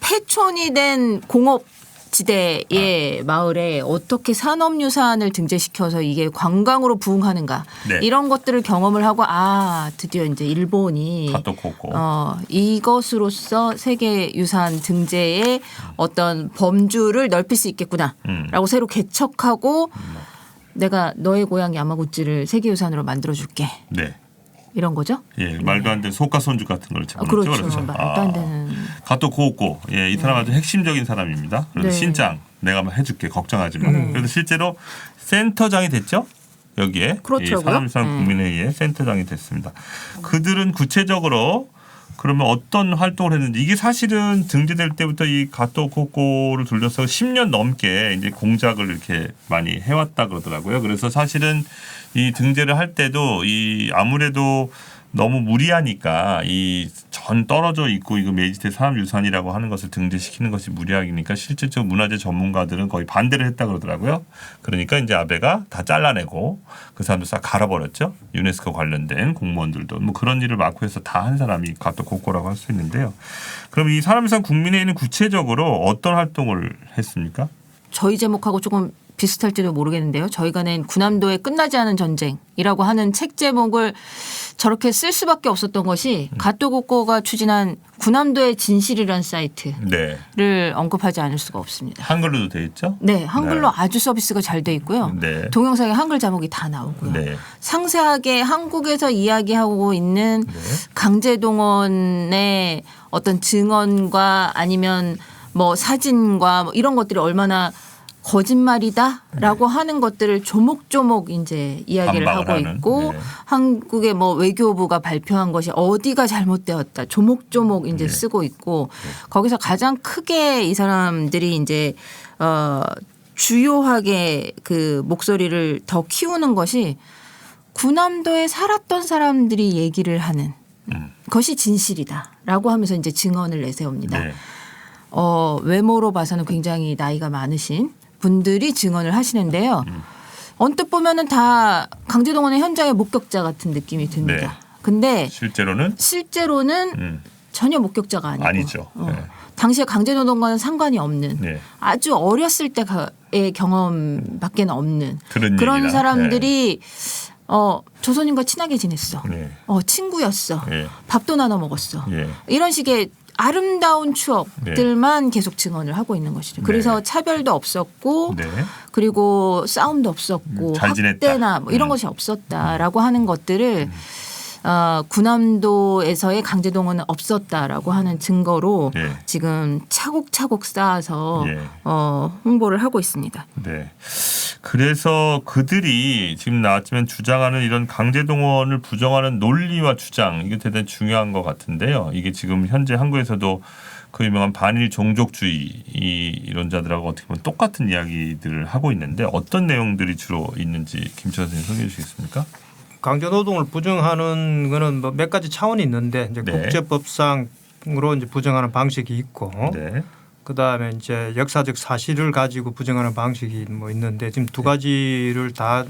폐촌이 된 공업 지대의 마을에 어떻게 산업유산을 등재시켜서 이게 관광으로 부흥하는가 이런 것들을 경험을 하고 드디어 이제 일본이 이것으로서 세계유산 등재의 어떤 범주를 넓힐 수 있겠구나라고 새로 개척하고 내가 너의 고향 야마구치를 세계유산으로 만들어줄게. 네. 이런 거죠? 예, 말도 안 되는 소가손주 같은 걸 잡았죠. 그렇죠. 말도 안 되는. 가토 고오코, 이 사람 아주 핵심적인 사람입니다. 그래서 신짱, 내가 해줄게, 걱정하지 마. 그래서 실제로 센터장이 됐죠. 여기에 이 사람유산 국민회의의 센터장이 됐습니다. 그들은 구체적으로 그러면 어떤 활동을 했는지 이게 사실은 등재될 때부터 이 가토 코코를 둘러서 10년 넘게 이제 공작을 이렇게 많이 해왔다 그러더라고요. 그래서 사실은 이 등재를 할 때도 이 아무래도 너무 무리하니까 이 전 떨어져 있고 이거 메이지대 산업유산이라고 하는 것을 등재시키는 것이 무리하니까 실질적 문화재 전문가들은 거의 반대를 했다 그러더라고요. 그러니까 이제 아베가 다 잘라내고 그 사람들 싹 갈아버렸죠. 유네스코 관련된 공무원들도 뭐 그런 일을 맡고 해서 다 한 사람이 가토 코코라고 할 수 있는데요. 그럼 이 산업유산 국민회의는 구체적으로 어떤 활동을 했습니까? 저희 제목하고 조금 비슷할지도 모르겠는데요. 저희가 낸 구남도의 끝나지 않은 전쟁이라고 하는 책 제목을 저렇게 쓸 수밖에 없었던 것이 가토코코가 추진한 구남도의 진실이라는 사이트를 언급하지 않을 수가 없습니다. 한글로도 돼 있죠? 네. 한글로 아주 서비스가 잘 돼 있고요. 동영상에 한글 자막이 다 나오고요. 상세하게 한국에서 이야기하고 있는 강제동원의 어떤 증언과 아니면 뭐 사진과 뭐 이런 것들이 얼마나 거짓말이다라고 하는 것들을 조목조목 이제 이야기를 하고 있고 한국의 뭐 외교부가 발표한 것이 어디가 잘못되었다 조목조목 이제 쓰고 있고 거기서 가장 크게 이 사람들이 이제 주요하게 그 목소리를 더 키우는 것이 구남도에 살았던 사람들이 얘기를 하는 것이 진실이다라고 하면서 이제 증언을 내세웁니다. 외모로 봐서는 굉장히 나이가 많으신 분들이 증언을 하시는데요. 언뜻 보면은 다 강제동원의 현장의 목격자 같은 느낌이 듭니다. 근데 실제로는 전혀 목격자가 아니고 당시에 강제노동과는 상관이 없는 아주 어렸을 때의 경험밖에 없는 그런 사람들이 조선인과 친하게 지냈어. 친구였어. 밥도 나눠 먹었어. 이런 식의 아름다운 추억들만 계속 증언을 하고 있는 것이죠. 그래서 차별도 없었고 그리고 싸움도 없었고 학대나 뭐 이런 것이 없었다라고 하는 것들을 구남도에서의 강제동원은 없었다라고 하는 증거로 지금 차곡차곡 쌓아서 홍보를 하고 있습니다. 네. 그래서 그들이 지금 나왔지만 주장하는 이런 강제동원을 부정하는 논리와 주장 이게 대단히 중요한 것 같은데요. 이게 지금 현재 한국에서도 그 유명한 반일 종족주의 이론자들하고 어떻게 보면 똑같은 이야기들을 하고 있는데 어떤 내용들이 주로 있는지 김철 선생님 소개해 주시겠습니까? 강제노동을 부정하는 거는 뭐 몇 가지 차원이 있는데 이제 국제법상으로 이제 부정하는 방식이 있고 그다음에 이제 역사적 사실을 가지고 부정하는 방식이 뭐 있는데 지금 두 가지를 다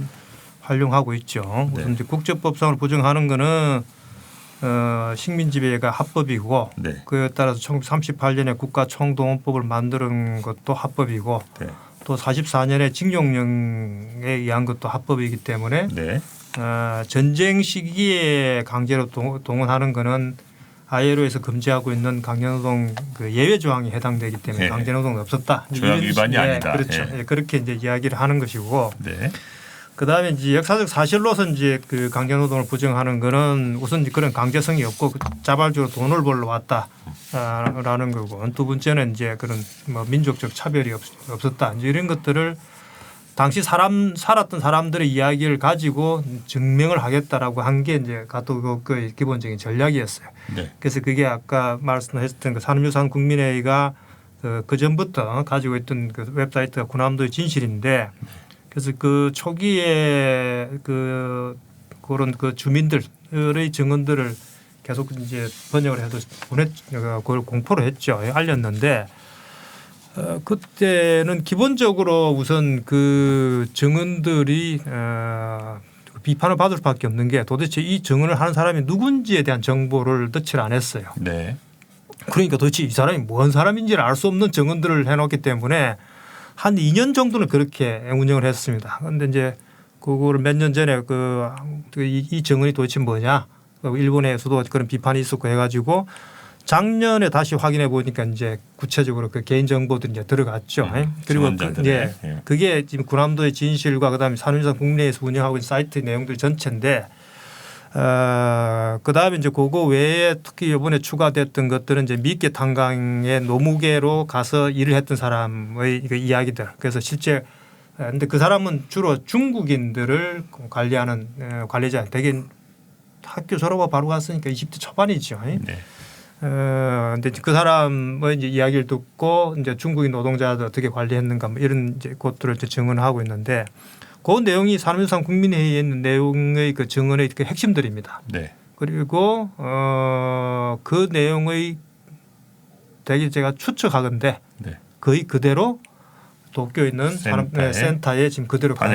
활용하고 있죠. 우선 이제 국제법상으로 부정하는 거는 식민지배가 합법이고 그에 따라서 1938년에 국가총동원법을 만드는 것도 합법이고 또 44년에 징용령에 의한 것도 합법이기 때문에 전쟁 시기에 강제로 동원하는 거는 ILO에서 금지하고 있는 강제노동 그 예외 조항에 해당되기 때문에 강제노동은 없었다. 조약 위반이 아니다. 그렇죠. 그렇게 이제 이야기를 하는 것이고. 그다음에 이제 역사적 사실로서 이제 그 강제노동을 부정하는 거는 우선 그런 강제성이 없고 자발적으로 돈을 벌러 왔다라는 거고 두 번째는 이제 그런 뭐 민족적 차별이 없었다. 이제 이런 것들을 당시 살았던 사람들의 이야기를 가지고 증명을 하겠다라고 한 게 이제 가토코코의 기본적인 전략이었어요. 그래서 그게 아까 말씀하셨던 그 산업유산 국민회의가 그 전부터 가지고 있던 그 웹사이트가 구남도의 진실인데 그래서 그 초기에 그런 그 주민들의 증언들을 계속 이제 번역을 해서 그걸 공포를 했죠. 알렸는데 그때는 기본적으로 우선 그 증언들이 비판을 받을 수밖에 없는 게 도대체 이 증언을 하는 사람이 누군지에 대한 정보를 넣지를 안 했어요. 네. 그러니까 도대체 이 사람이 뭔 사람인지를 알 수 없는 증언들을 해놓기 때문에 한 2년 정도는 그렇게 운영을 했습니다. 그런데 이제 그거를 몇 년 전에 이 증언이 도대체 뭐냐, 일본에서도 그런 비판이 있었고 해가지고 작년에 다시 확인해 보니까 이제 구체적으로 그 개인 정보들이 이제 들어갔죠. 그리고 그게 지금 군함도의 진실과 그다음에 산유산 국내에서 운영하고 있는 사이트 내용들 전체인데. 그다음에 이제 그거 외에 특히 이번에 추가됐던 것들은 이제 미끼 탄광의 노무계로 가서 일을 했던 사람의 이야기들. 그래서 실제 근데 그 사람은 주로 중국인들을 관리하는 관리자. 되게 학교 졸업하고 바로 갔으니까 20대 초반이죠. 네. 근데 그 사람의 이제 이야기를 듣고 이제 중국인 노동자들 어떻게 관리했는가 뭐 이런 이제 것들을 이제 증언하고 있는데. 그 내용이 산업유산 국민회의에 있는 내용의 그 증언의 그 핵심들입니다. 네. 그리고 그 내용의 되게 제가 추측하건데 거의 그대로 도쿄에 있는 센터에 지금 그대로 가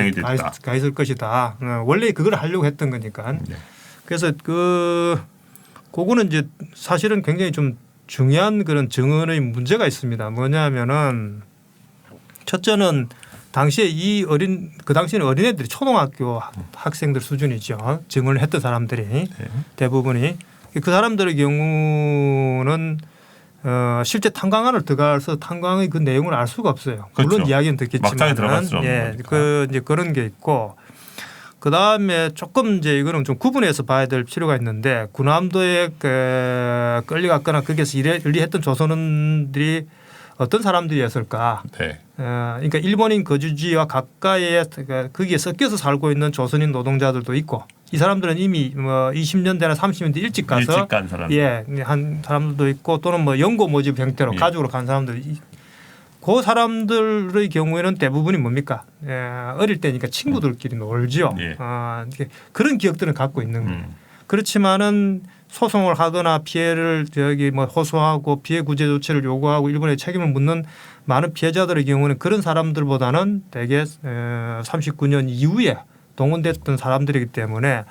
있을 것이다. 원래 그걸 하려고 했던 거니까. 네. 그래서 그거는 이제 사실은 굉장히 좀 중요한 그런 증언의 문제가 있습니다. 뭐냐면은 첫째는 당시에 그 당시에는 어린애들이 초등학교 학생들 수준이죠. 증언을 했던 사람들이 대부분이 그 사람들의 경우는 실제 탄광안을 들어가서 탄광의 그 내용을 알 수가 없어요. 그렇죠. 물론 이야기는 듣겠지만, 막장에 들어갈 수 없는 거니까. 이제 그런 게 있고, 그 다음에 조금 이제 이거는 좀 구분해서 봐야 될 필요가 있는데 군함도에 끌려갔거나 거기에서 일했던 조선원들이 어떤 사람들이었을까? 네. 그러니까 일본인 거주지와 가까이에 거기에 섞여서 살고 있는 조선인 노동자들도 있고 이 사람들은 이미 뭐 20년대나 30년대 일찍 가서 간 사람들. 한 사람들도 있고 또는 뭐 연고 모집 형태로 가족으로 간 사람들. 그 사람들의 경우에는 대부분이 뭡니까? 어릴 때니까 친구들끼리 놀죠. 그런 기억들은 갖고 있는 거예요. 그렇지만은 소송을 하거나 피해를 호소하고 피해 구제 조치를 요구하고 일본에 책임을 묻는 많은 피해자들의 경우는 그런 사람들보다는 대개 39년 이후에 동원됐던 사람들이기 때문에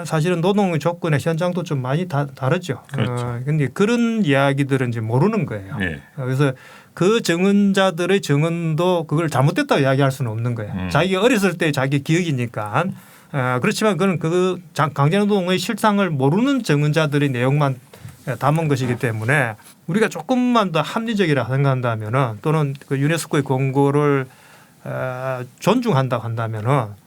사실은 노동의 조건의 현장도 좀 많이 다르죠. 그런데 그런 이야기들은 이제 모르는 거예요. 그래서 그 증언자들의 증언도 그걸 잘못됐다고 이야기할 수는 없는 거예요. 자기가 어렸을 때 자기 기억이니까. 그렇지만 그건 그 강제노동의 실상을 모르는 증언자들의 내용만 담은 것이기 때문에 우리가 조금만 더 합리적이라 생각한다면은 또는 그 유네스코의 권고를 존중한다고 한다면은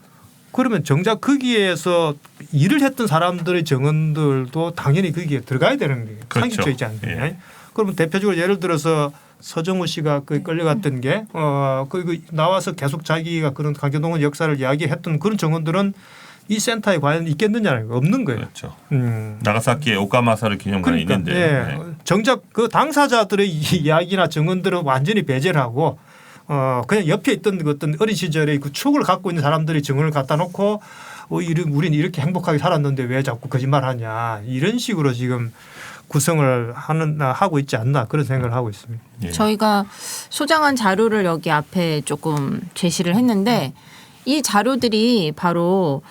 그러면 정작 거기에서 일을 했던 사람들의 증언들도 당연히 거기에 들어가야 되는 게 상식적이지 있지 않느냐. 그러면 대표적으로 예를 들어서 서정우 씨가 끌려갔던 게 나와서 계속 자기가 그런 강제노동의 역사를 이야기했던 그런 증언들은 이 센터에 과연 있겠느냐는 없는 거예요. 그렇죠. 나가사키에 오카마사를 기념관이 있는데 정작 그 당사자들의 이야기나 증언들은 완전히 배제를 하고 그냥 옆에 있던 어떤 어린 시절의 그 추억을 갖고 있는 사람들의 증언을 갖다 놓고 우리는 이렇게 행복하게 살았는데 왜 자꾸 거짓말하냐 이런 식으로 지금 구성을 하고 있지 않나 그런 생각을 하고 있습니다. 저희가 소장한 자료를 여기 앞에 조금 제시를 했는데 이 자료들이 바로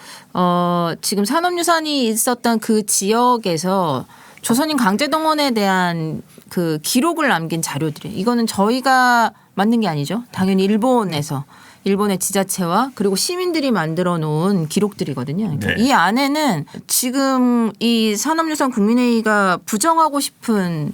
지금 산업유산이 있었던 그 지역에서 조선인 강제동원에 대한 그 기록을 남긴 자료들이에요. 이거는 저희가 만든 게 아니죠. 당연히 일본의 지자체와 그리고 시민들이 만들어 놓은 기록들이거든요. 그러니까 이 안에는 지금 이 산업유산 국민회의가 부정하고 싶은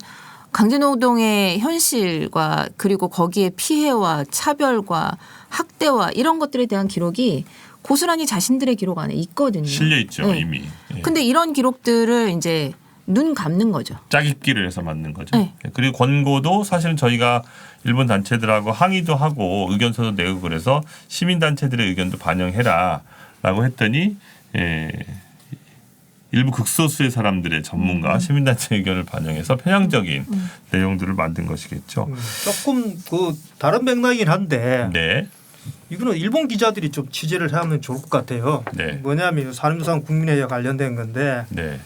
강제노동의 현실과 그리고 거기에 피해와 차별과 학대와 이런 것들에 대한 기록이 고스란히 자신들의 기록 안에 있거든요. 실려 있죠 이미. 근데 이런 기록들을 이제 눈 감는 거죠. 짜깁기를 해서 만든 거죠. 그리고 권고도 사실은 저희가 일본 단체들하고 항의도 하고 의견서도 내고 그래서 시민단체들의 의견도 반영해라라고 했더니 일부 극소수의 사람들의 전문가 시민단체 의견을 반영해서 편향적인 내용들을 만든 것이겠죠. 조금 그 다른 맥락이긴 한데 이거는 일본 기자들이 좀 취재를 하면 좋을 것 같아요. 네. 뭐냐면 산림유산 국민회의와 관련된 건데 네.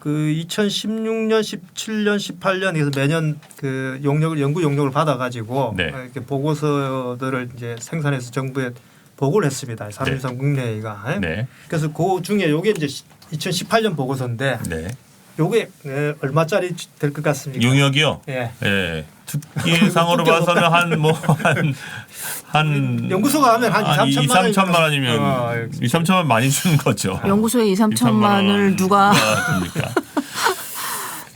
그 2016년, 17년, 18년에서 매년 그 연구 용역을 받아가지고 네. 이렇게 보고서들을 이제 생산해서 정부에 보고를 했습니다. 산림유산 국민회의가. 네. 그래서 그 중에 요게 이제 2018년 보고서인데 네. 요게 얼마짜리 될 것 같습니까? 용역이요? 예. 예. 특기상으로 봐서는 한 연구소가 하면 한 2, 3천만 원이면 2, 3천만 원 많이 주는 거죠. 연구소에 2, 3천만을 누가 줍니까?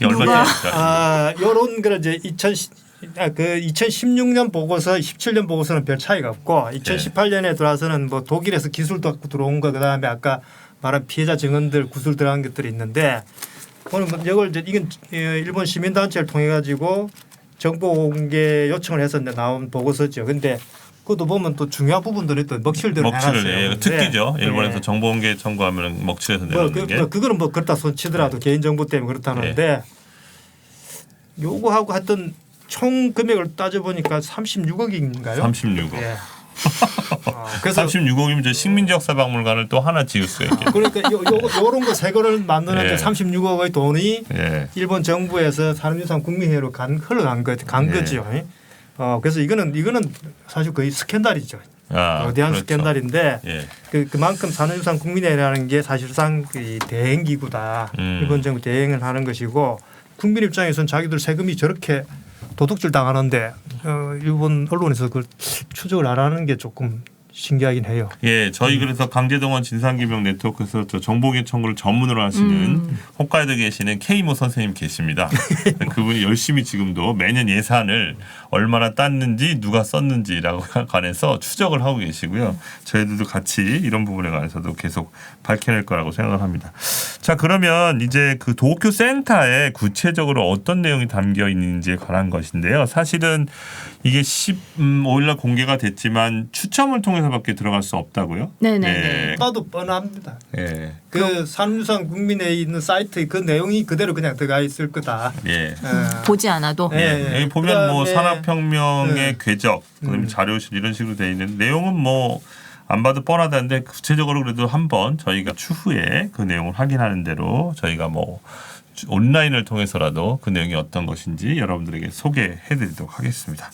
얼마짜리입니까? 요런 그 이제 2016년 보고서, 17년 보고서는 별 차이가 없고 2018년에 들어와서는 뭐 독일에서 기술도 들어온 거 그다음에 아까 말한 피해자 증언들 구술 들어간 것들이 있는데 오늘 뭐 이걸 이제 이건 일본 시민단체를 통해 가지고 정보 공개 요청을 했었는데 나온 보고서죠. 근데 그것도 보면 또 중요한 부분들이 또 먹칠들을 해놨어요. 특기죠. 일본에서 네. 정보 공개 청구하면 먹칠해서 내놓는 게. 그거는 뭐 그렇다 손치더라도 개인 정보 때문에 그렇다는데 요거하고 하여튼 총 금액을 따져보니까 36억인가요? 36억. 예. 그래서 36억이면 저 식민지 역사박물관을 또 하나 지을 수 있게. 그러니까 요런 거 새 거를 만드는데 예. 36억의 돈이 예. 일본 정부에서 산림유산 국민회의로 흘러간 거죠. 그래서 이거는 사실 거의 스캔들이죠. 거대한 그렇죠. 스캔들인데 예. 그만큼 산림유산 국민회의라는 게 사실상 그 대행 기구다. 일본 정부 대행을 하는 것이고 국민 입장에서는 자기들 세금이 저렇게 도둑질 당하는데 일본 언론에서 그걸 추적을 안 하는 게 조금 신기하긴 해요. 예, 저희 그래서 강제동원 진상규명 네트워크에서 저 정보공개 청구를 전문으로 하시는 홋카이도에 계시는 케이모 선생님 계십니다. 그분이 열심히 지금도 매년 예산을 얼마나 땄는지 누가 썼는지라고 관해서 추적을 하고 계시고요. 저희들도 같이 이런 부분에 관해서도 계속 밝혀낼 거라고 생각을 합니다. 자, 그러면 이제 그 도쿄 센터에 구체적으로 어떤 내용이 담겨 있는지에 관한 것인데요. 사실은 이게 15일날 공개가 됐지만 추첨을 통해서밖에 들어갈 수 없다고요? 네네. 봐도 뻔합니다. 예. 그 산림유산 국민회의 있는 사이트에 그 내용이 그대로 그냥 들어가 있을 거다. 예. 보지 않아도. 여기 보면 뭐 산업혁명의 궤적, 그다음에 음. 자료실 이런 식으로 되어 있는 내용은 뭐 안 봐도 뻔하다는데 구체적으로 그래도 한번 저희가 추후에 그 내용을 확인하는 대로 저희가 뭐 온라인을 통해서라도 그 내용이 어떤 것인지 여러분들에게 소개해드리도록 하겠습니다.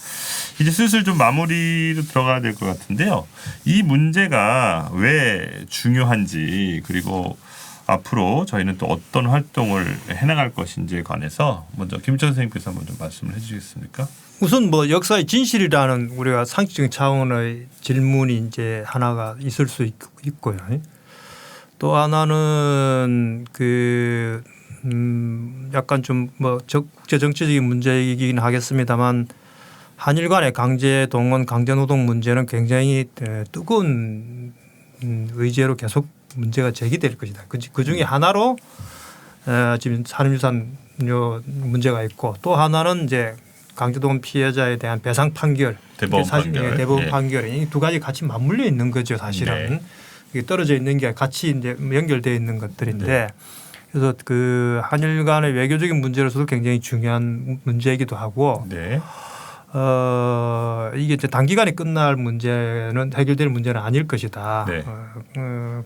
이제 슬슬 좀 마무리로 들어가야 될 것 같은데요. 이 문제가 왜 중요한지 그리고 앞으로 저희는 또 어떤 활동을 해나갈 것인지에 관해서 먼저 김천 선생님께서 한번 좀 말씀을 해주시겠습니까? 우선 뭐 역사의 진실이라는 우리가 상식적인 차원의 질문이 이제 하나가 있을 수 있고요. 또 하나는 그 약간 좀 뭐 국제 정치적인 문제이긴 하겠습니다만 한일 간의 강제 동원, 강제 노동 문제는 굉장히 뜨거운 의제로 계속 문제가 제기될 것이다. 그 중에 하나로 지금 산림유산 문제가 있고 또 하나는 이제 강제동원 피해자에 대한 배상 판결, 대법원 판결, 대법원 판결이 이 두 가지 같이 맞물려 있는 거죠. 사실은 네. 이게 떨어져 있는 게 같이 이제 연결되어 있는 것들인데. 네. 그래서 그 한일 간의 외교적인 문제로서도 굉장히 중요한 문제이기도 하고 네. 이게 이제 단기간에 끝날 문제는 해결될 문제는 아닐 것이다. 네.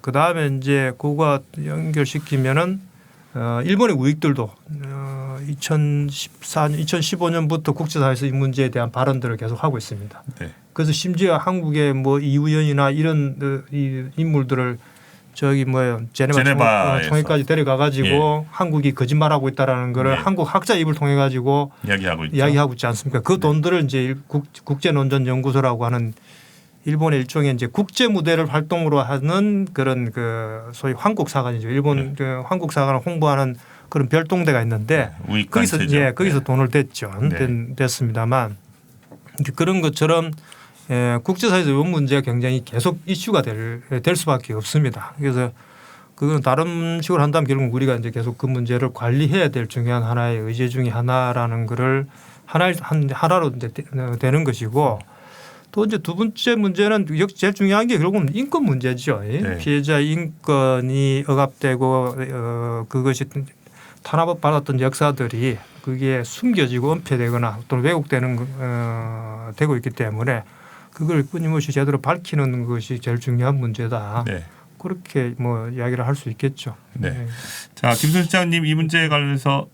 그 다음에 이제 그거와 연결시키면은 일본의 우익들도 2014년, 2015년부터 국제사회에서 이 문제에 대한 발언들을 계속 하고 있습니다. 네. 그래서 심지어 한국의 뭐 이우연이나 이런 이 인물들을 저기 뭐예요 제네바 총회까지 데려가 가지고 한국이 거짓말하고 있다라는 거를 한국 학자 입을 통해 가지고 이야기하고 있지 않습니까? 그 돈들을 이제 국제논전연구소라고 하는 일본의 일종의 이제 국제 무대를 활동으로 하는 그런 그 소위 한국사관이죠. 일본 그 한국사관을 홍보하는 그런 별동대가 있는데 거기서 돈을 댔죠. 됐습니다만 그런 것처럼 국제사회에서 이 문제가 굉장히 계속 이슈가 될 수밖에 없습니다. 그래서 그건 다른 식으로 한다면 결국 우리가 이제 계속 그 문제를 관리해야 될 중요한 하나의 의제 중에 하나라는 것을 하나로 이제 되는 것이고 또 이제 두 번째 문제는 제일 중요한 게 결국은 인권 문제죠. 네. 피해자 인권이 억압되고 그것이 탄압받았던 역사들이 그게 숨겨지고 은폐되거나 또는 왜곡되는 되고 있기 때문에 그걸 끊임없이 제대로 밝히는 것이 제일 중요한 문제다. 네. 그렇게 뭐 이야기를 할 수 있겠죠. 네. 네. 자, 김순 실장님 이 문제에 관해서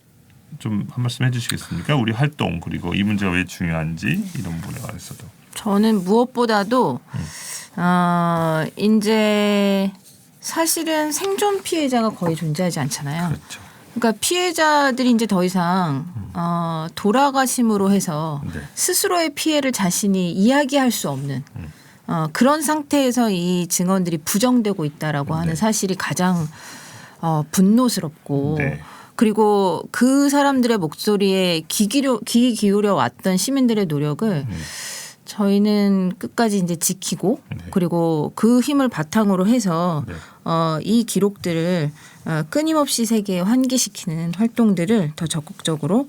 좀 한 말씀 해주시겠습니까? 우리 활동 그리고 이 문제가 왜 중요한지 이런 부분에 관해서도. 저는 무엇보다도 이제 사실은 생존 피해자가 거의 존재하지 않잖아요. 그렇죠. 그러니까 피해자들이 이제 더 이상 돌아가심으로 해서 네. 스스로의 피해를 자신이 이야기할 수 없는 그런 상태에서 이 증언들이 부정되고 있다라고 하는 사실이 가장 분노스럽고 네. 그리고 그 사람들의 목소리에 귀 기울여 왔던 시민들의 노력을 저희는 끝까지 이제 지키고 그리고 그 힘을 바탕으로 해서 이 기록들을 끊임없이 세계에 환기시키는 활동들을 더 적극적으로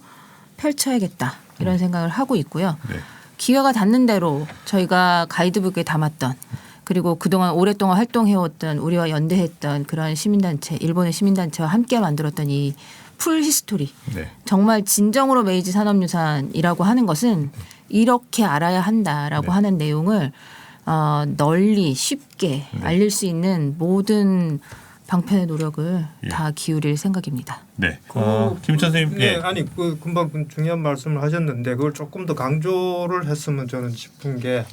펼쳐야겠다 이런 생각을 하고 있고요. 네. 기회가 닿는 대로 저희가 가이드북에 담았던 그리고 그동안 오랫동안 활동해왔던 우리와 연대했던 그런 시민단체, 일본의 시민단체와 함께 만들었던 이 풀 히스토리. 네. 정말 진정으로 메이지 산업유산이라고 하는 것은 이렇게 알아야 한다라고 하는 내용을 널리 쉽게 알릴 수 있는 모든 방편의 노력을 다 기울일 생각입니다. 네. 김천 선생님. 네, 아니 금방 중요한 말씀을 하셨는데 그걸 조금 더 강조를 했으면 저는 싶은 게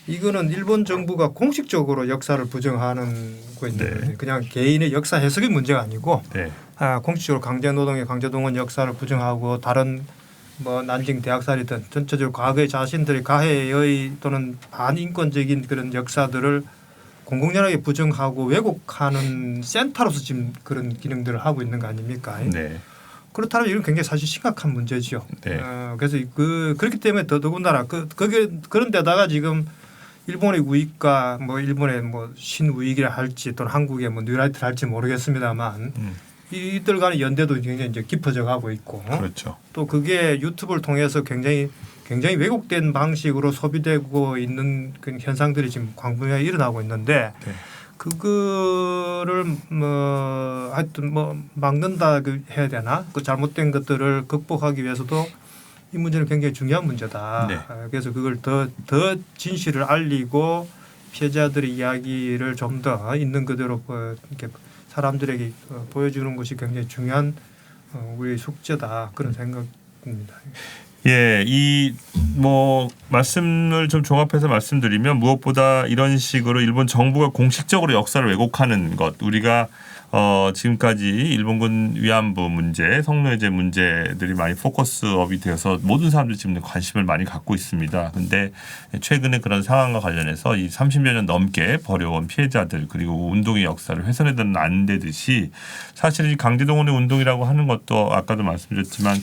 이거는 일본 정부가 공식적으로 역사를 부정하는 거인데 그냥 개인의 역사 해석의 문제가 아니고 공식적으로 강제노동의 강제동원 역사를 부정하고 다른 뭐 난징 대학살이든 전체적으로 과거의 자신들의 가해의 또는 반인권적인 그런 역사들을 공공연하게 부정하고 왜곡하는 센터로서 지금 그런 기능들을 하고 있는 거 아닙니까? 네. 그렇다면 이건 굉장히 사실 심각한 문제죠. 네. 그래서 그렇기 때문에 더더군다나 그런 데다가 지금 일본의 우익과 뭐 일본의 뭐 신우익이라 할지 또는 한국의 뭐 뉴라이트를 할지 모르겠습니다만 이들 간의 연대도 굉장히 이제 깊어져 가고 있고 그렇죠. 또 그게 유튜브를 통해서 굉장히 왜곡된 방식으로 소비되고 있는 그 현상들이 지금 광범위하게 일어나고 있는데 그거를 뭐 하여튼 뭐 막는다 해야 되나 그 잘못된 것들을 극복하기 위해서도 이 문제는 굉장히 중요한 문제다. 그래서 그걸 더 진실을 알리고 피해자들의 이야기를 좀 더 있는 그대로 이렇게 사람들에게 보여주는 것이 굉장히 중요한 우리의 숙제다 그런 생각입니다. 예, 이 뭐 말씀을 좀 종합해서 말씀드리면 무엇보다 이런 식으로 일본 정부가 공식적으로 역사를 왜곡하는 것, 우리가 지금까지 일본군 위안부 문제, 성노예제 문제들이 많이 포커스업이 되어서 모든 사람들이 지금 관심을 많이 갖고 있습니다. 그런데 최근에 그런 상황과 관련해서 이 30여 년 넘게 벌여온 피해자들 그리고 운동의 역사를 훼손해서는 안 되듯이 사실 이 강제동원의 운동이라고 하는 것도 아까도 말씀드렸지만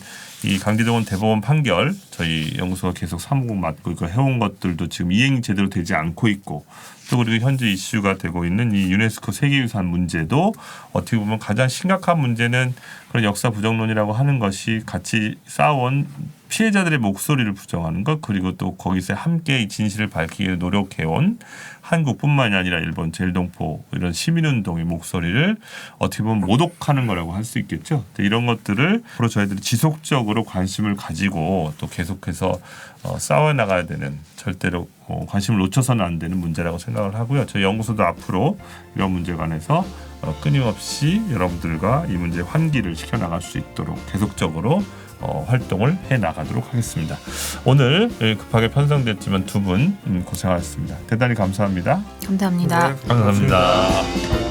이 강제동원 대법원 판결 저희 연구소가 계속 사무국 맡고 이거 해온 것들도 지금 이행이 제대로 되지 않고 있고 또 그리고 현재 이슈가 되고 있는 이 유네스코 세계유산 문제도 어떻게 보면 가장 심각한 문제는 그런 역사 부정론이라고 하는 것이 같이 싸워온 피해자들의 목소리를 부정하는 것 그리고 또 거기서 함께 이 진실을 밝히기 위해 노력해온 한국뿐만이 아니라 일본 제일동포 이런 시민운동의 목소리를 어떻게 보면 모독하는 거라고 할 수 있겠죠. 이런 것들을 앞으로 저희들이 지속적으로 관심을 가지고 또 계속해서 싸워나가야 되는 절대로 관심을 놓쳐서는 안 되는 문제라고 생각을 하고요. 저희 연구소도 앞으로 이런 문제에 관해서 끊임없이 여러분들과 이 문제의 환기를 시켜나갈 수 있도록 계속적으로 활동을 해나가도록 하겠습니다. 오늘 급하게 편성됐지만 두 분 고생하셨습니다. 대단히 감사합니다. 감사합니다. 감사합니다.